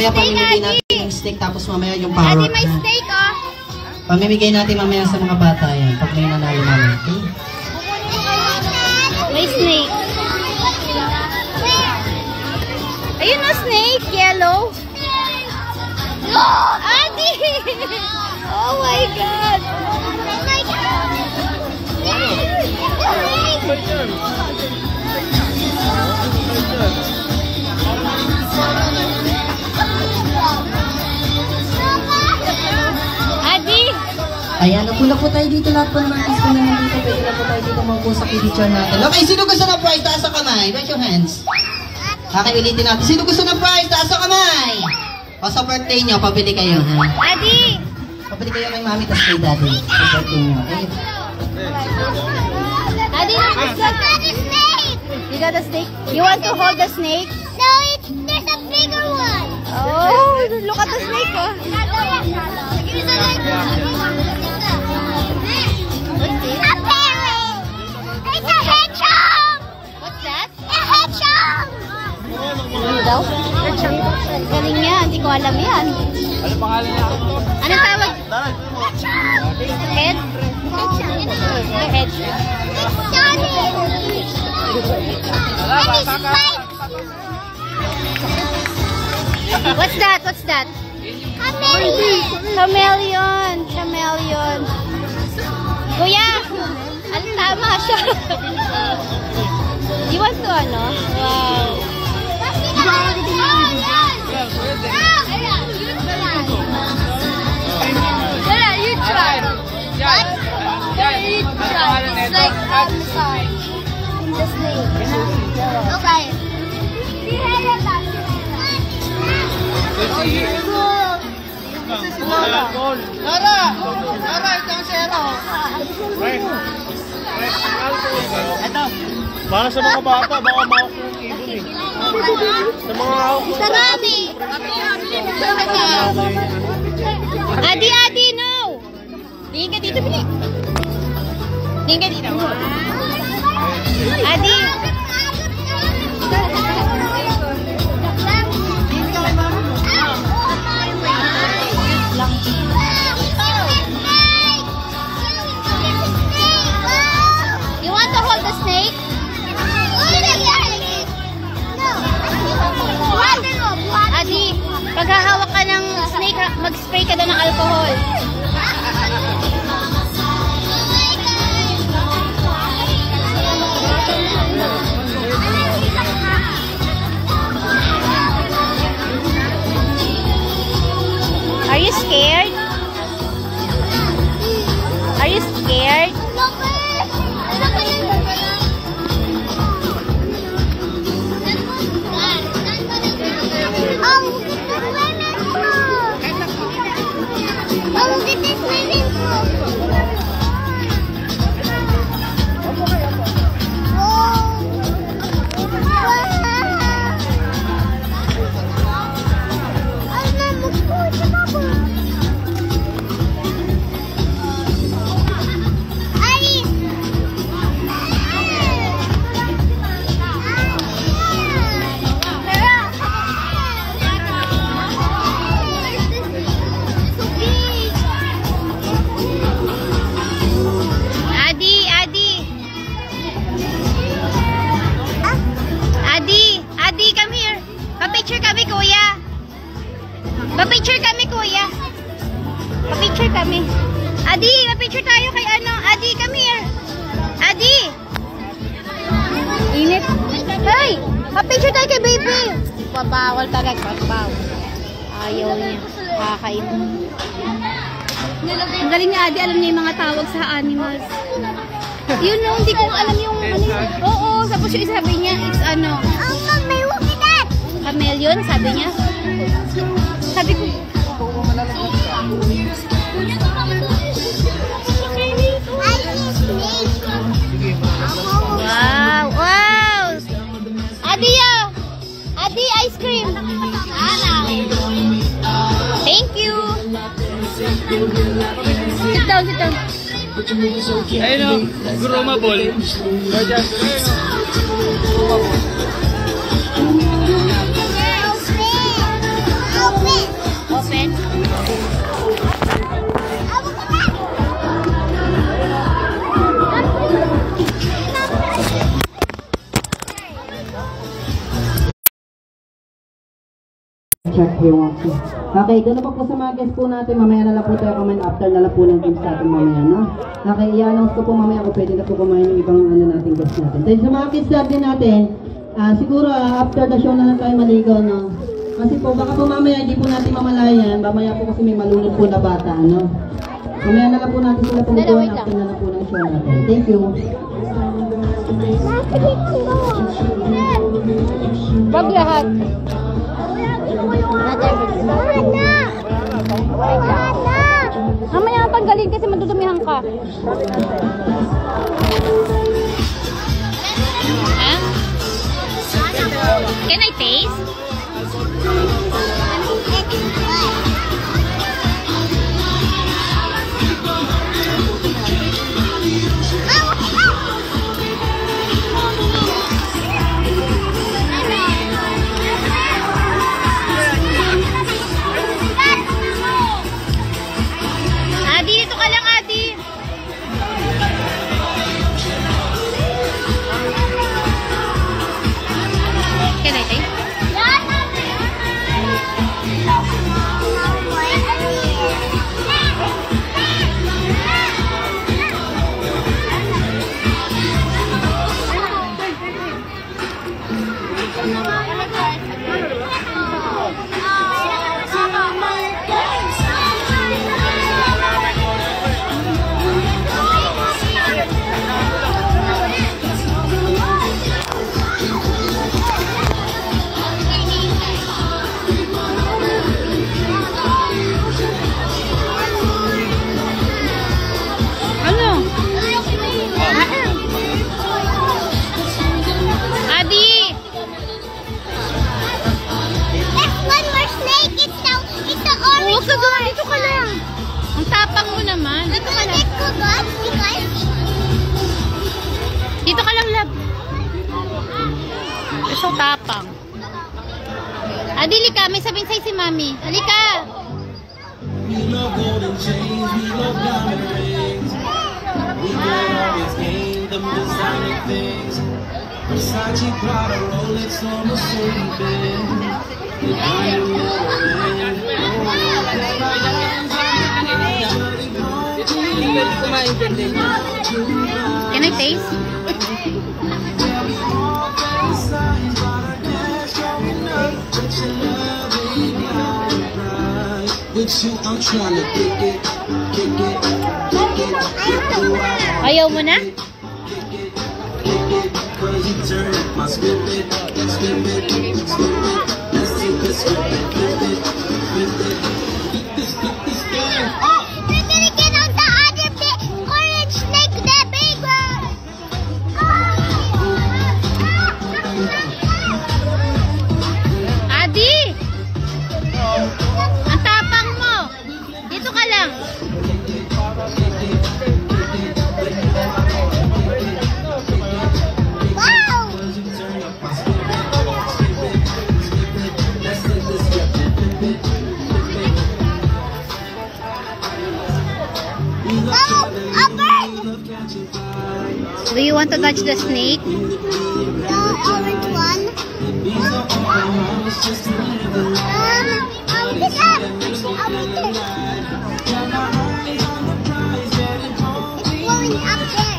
mamaya pamimigay natin yung steak, tapos mamaya yung parrot. Adi, may steak, oh. Pamimigay natin mamaya sa mga bata yan, pag may nanalo namin. Okay? May snake. Ayun na, snake, yellow. Adi! Oh my God! Oh my God! Adi! Ayan, upo na po tayo dito lahat po ng artist ko na nandito. Pwede na po tayo dito mag-upo sa picture natin. Okay, sino gusto ng prize? Taas ang kamay. Raise your hands. Okay, ulitin natin. Sino gusto ng prize? Taas ang kamay. O sa birthday nyo, pabili kayo, ha? Adi! Pabili kayo kay mami, tapos kay daddy. Sa birthday nyo, okay? Adi, you got the snake? You want to hold the snake? No, there's a bigger one. Oh, look at the snake, oh. A parrot. It's a hedgehog. What's that? A hedgehog. Ano daw? Galing niya, hindi ko alam yan. Ano pangalan niya? Ano tawag? Head? Head. It's Johnny. And his legs. What's that? What's that? Chameleon. Chameleon. Kuya! Ang tama siya. You want to ano? Wow. You try. Yan. Yan. Ano pangalan nito? The snake. Okay. Lara! Lara, ito ang zero. Ito. Para sa mga bata, baka mahawak yung ibon eh. Sa mga hawak. Sarami. Adi, Adi, no! Tingin ka dito, Bili. Tingin ka dito. Adi. You want to hold the snake? Adi, pag hahawak ka ng snake, mag-spray ka daw ng alcohol. Are you scared? Are you scared? Pa-picture kami, kuya. Pa-picture kami. Adi, pa-picture tayo kay ano. Adi, come here. Adi. Init. Hey, pa-picture tayo kay baby. Babawal talaga. Babaw. Ayaw niya. Kakain. Ang galing ni Adi. Alam niya yung mga tawag sa animals. Yun no, hindi ko alam yung ano. Oo, tapos yung sabi niya, it's ano. Oh, Mom, may whoopie that. Chameleon, sabi niya. Sabi ko. Wow, wow. Adi, Adi, ice cream. Thank you. Sit down, sit down. Ayun o, groomable. Gorgeous. Groomable. Check yung okay. Okay, doon na po sa mga guests po natin. Mamaya na lang po tayo kumain after na lang po ng games natin mamaya, no? Okay, i-announce ko po mamaya kung pwede na po kumain yung ibang ano natin guests natin. Then sa mga kids natin, siguro after the show na lang tayo maligo, no? Kasi po, baka po mamaya hindi po natin mamalayan. Mamaya po kasi may malunod po na bata, no? Mamaya na lang po natin sila pumutuan after na lang po ng show natin. Thank you. Wag lahat. Mamaya ang tanggalin kasi madudumihan ka. Huh? Can I taste? Adi, dito ka lang, Adi. Can I taste? Dito ka lang. Ang tapang mo naman. Dito ka lang. Dito ka lang, love. So tapang. Adili ka, may sabihin sa'yo si Mami. Halika. We love golden chains, we love diamond rings. We get always gain them designing things. Versace, Prada, Rolex on the same bed. Can I taste? Ayaw mo na? Do you want to touch the snake? The orange one. I'll pick up. It's going up there.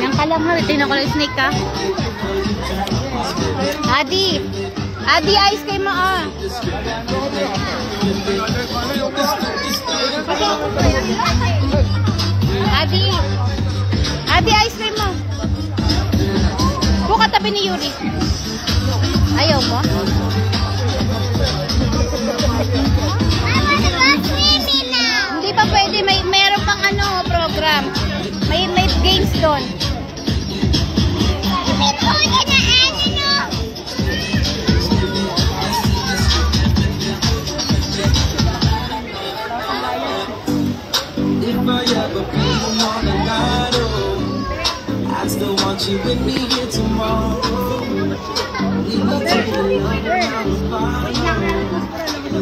Yan ka lang ha. Tingnan ko lang snake ka. Adi. Adi, ice cream mo ah. Adi. Adi, ice cream mo. Buka tabi ni Yuri. Ayaw mo? Hindi pa pwede. Mayroon pang ano, program. May games doon. I still want you with me here tomorrow. We need to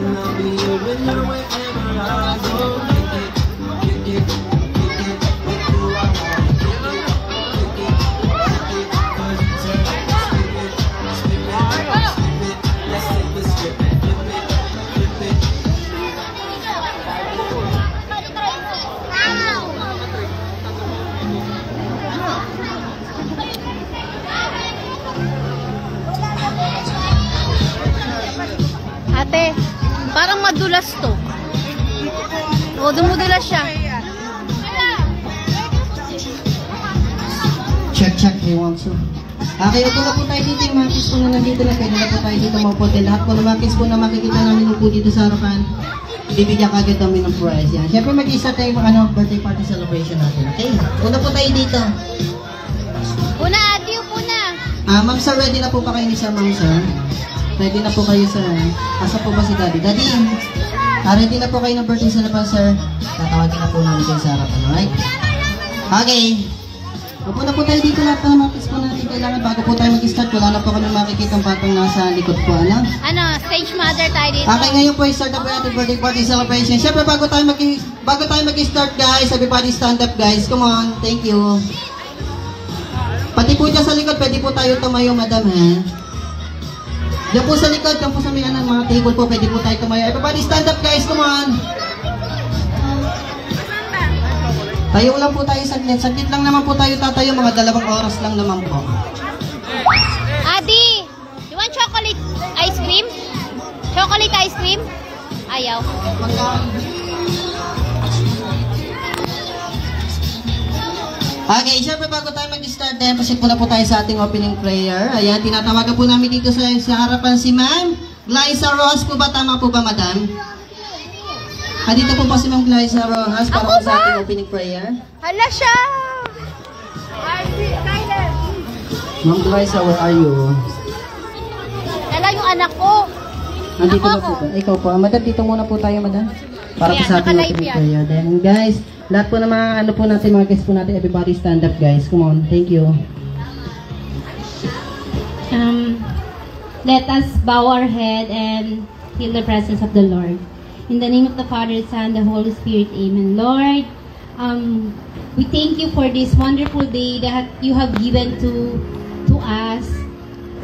ate. Parang madulas to. O, dumudulas siya. Check, hey Wangso. Okay, upo na po tayo dito. Yung mga kids po na nandito na. Pwede na po tayo dito maupote. Lahat po ng mga kids po na makikita namin upo dito sa harapan. Bibigyan kagad namin ng prize yan. Siyempre mag-isa tayo yung birthday party celebration natin. Okay? Una po tayo dito. Una, ate, upo na. Ma'am sir, ready na po ba kayo ni sir, ma'am sir? Ready na po kayo sir. Asa po ba si daddy? Daddy, ready na po kayo ng birthday celebration sir? Tatawagin na po namin kayo sa harapan. Alright? Okay. Upo na po tayo dito lahat ng mga kids po natin. Kailangan bago po tayo mag-start. Wala na po kami makikita ang batang nasa likod po. Ano? Stage mother tayo dito. Okay, ngayon po i-start na po yung ating birthday party celebration. Siyempre, bago tayo mag-start guys, everybody stand up guys. Come on, thank you. Pati po dyan sa likod, pwede po tayo tumayo, madam, ha? Diyan po sa likod, diyan po sa may mga table po, pwede po tayo tumayo. Everybody stand up guys, come on. Tayo lang po tayo saglit. Saglit lang naman po tayo tatayo, mga 2 oras lang naman po. Adi, you want chocolate ice cream? Chocolate ice cream? Ayaw. Okay, syempre bago tayo mag-start, proceed muna po tayo sa ating opening prayer. Ayan, tinatawagan po namin dito sa harapan si Ma'am Glyza Ross po ba? Tama po ba, madam? Dito po si Ma'am Glyza Ross para po sa ating opening prayer. Hala siya! Ma'am Glyza, where are you? Hala yung anak ko. Nandito na po ba? Ikaw po. Madam, dito muna po tayo, madam. Para po Ayan, sa ating naka-live opening yan. prayer. Then, guys, lahat po ng mga ano po natin, mga guests po natin, everybody stand up, guys. Come on. Thank you. Let us bow our head and feel the presence of the Lord. In the name of the Father, Son, the Holy Spirit, Amen. Lord, we thank you for this wonderful day that you have given to us.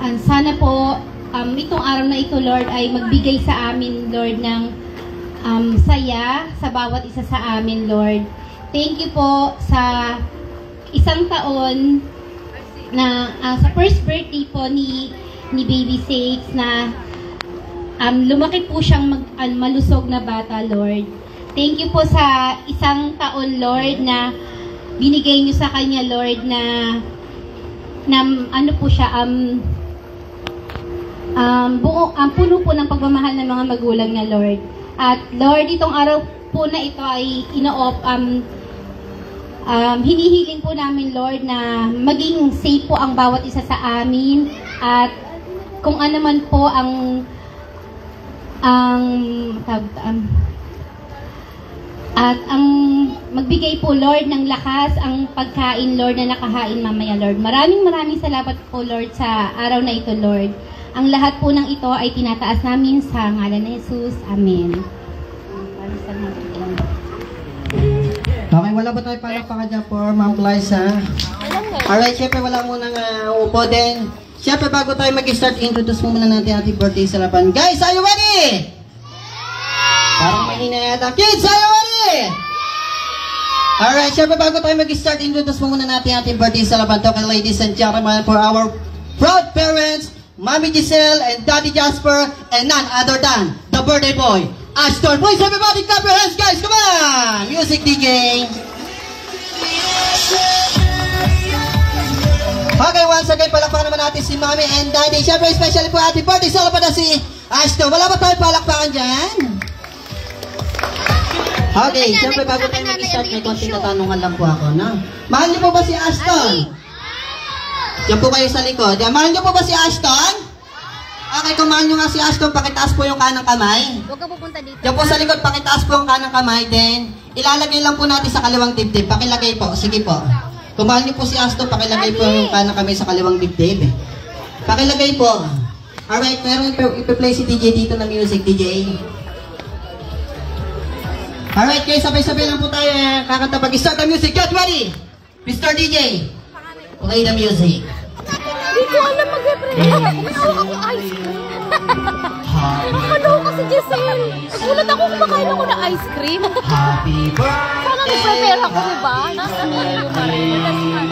And sana po, itong araw na ito, Lord, ay magbigay sa amin, Lord, ng saya sa bawat isa sa amin, Lord. Thank you po sa isang taon na sa first birthday po ni Baby Sakes na lumaki po siyang malusog na bata, Lord. Thank you po sa isang taon, Lord, na binigay niyo sa kanya, Lord, na ano po siya, puno po ng pagmamahal ng mga magulang niya, Lord. At Lord, itong araw po na ito ay hinihiling po namin, Lord, na maging safe po ang bawat isa sa amin at kung ano man po ang magbigay po, Lord, ng lakas ang pagkain, Lord, na nakahain mamaya, Lord. Maraming salamat po, Lord, sa araw na ito, Lord. Ang lahat po ng ito ay tinataas namin sa ngalan ni Jesus. Amen. Okay, wala ba tayo palakpakan dyan for Ma'am Glyza? Alright, syempre wala munang upo din. Syempre bago tayo mag-start, introduce muna natin ating birthday sa laban. Guys, are you ready? Parang may hinayata. Kids, are you ready? Alright, syempre bago tayo mag-start, introduce muna natin ating birthday sa laban. Okay, ladies and gentlemen, for our proud parents, Mommy Giselle and Daddy Jasper, and none other than the birthday boy, Ashton. Please everybody clap your hands, guys. Come on! Music DJ. Okay, once again, palakpakan naman natin si Mommy and Daddy. Siyempre, especially po ating birthday sa laban na si Ashton. Wala ba tayo palakpakan dyan? Okay, siyempre bago tayo mag-start, may konting katanungan lang po ako, no? Mahal niyo po ba si Ashton? Yan po kayo sa likod. Yan, mahal niyo po ba si Ashton? Okay, kung mahal niyo nga si Ashton, pakitaas po yung kanang kamay. Huwag ka pupunta dito. Yan po sa likod, pakitaas po yung kanang kamay. Then, ilalagay lang po natin sa kaliwang dibdib. Pakilagay po, sige po. Kung mahal niyo po si Ashton, pakilagay po yung kanang kamay sa kaliwang dibdib. Pakilagay po. Alright, meron ipi-play si DJ dito na music, DJ. Alright guys, sabay-sabay lang po tayo kakanta pag-start the music. Get ready! Mr. DJ, play the music. Hindi ko alam mag-represent. Ako ice cream. Ano kasi Giselle? Nagulat ako kumakain ako ng ice cream. Happy birthday! Parang nag-prepare ako, diba?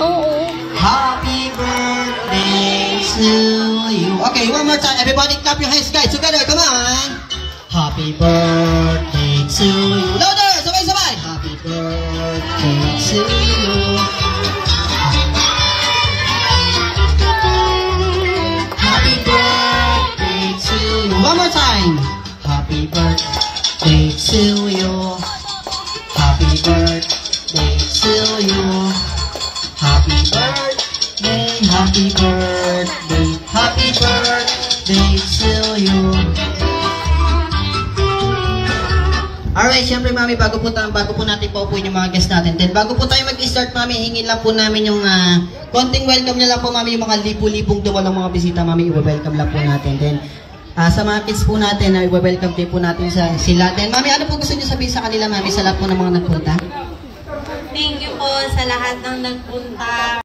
Oo. Happy birthday to you. Okay, one more time. Everybody clap your hands, guys. Together, come on. Happy birthday to you. Louder! Sabay-sabay! Happy birthday to you. Happy birthday to you. One more time. Happy birthday to you. Happy birthday to you. Happy birthday, happy birthday, happy birthday to you. Alright, syempre mami, bago po natin paupuin yung mga guests natin. Then bago po tayo mag-start mami, hingin lang po namin yung konting welcome na lang po mami, yung mga lipu-lipong dumalang mga bisita mami, i-welcome lang po natin. Then sa mga kids po natin, i-welcome din po natin sila. Then mami, ano po gusto niyo sabihin sa kanila mami, sa lahat po ng mga nagpunta? Thank you po sa lahat ng nagpunta.